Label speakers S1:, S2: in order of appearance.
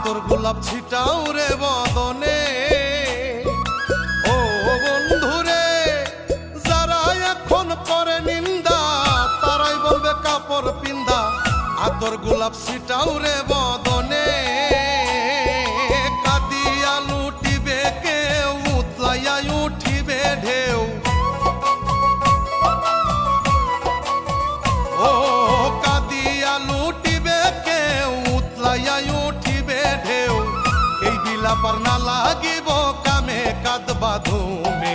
S1: আতর গোলাপ ছিটাও রে বদনে। ও বন্ধুরে, যারা এখন করে নিন্দা তারাই বলবে কাপড় পিন্দা। আতর গোলাপ ছিটাও রে বদনে। কাঁদিয়া লুটিবে কেউ, উতলাইয়া উঠিবে ঢেউ। ও কাঁদিয়া লুটিবে কেউ, উতলাইয়া উঠিবে ঢেউ। এই বিলাপার না লাগিব কামে কাঁদবা ধুমে।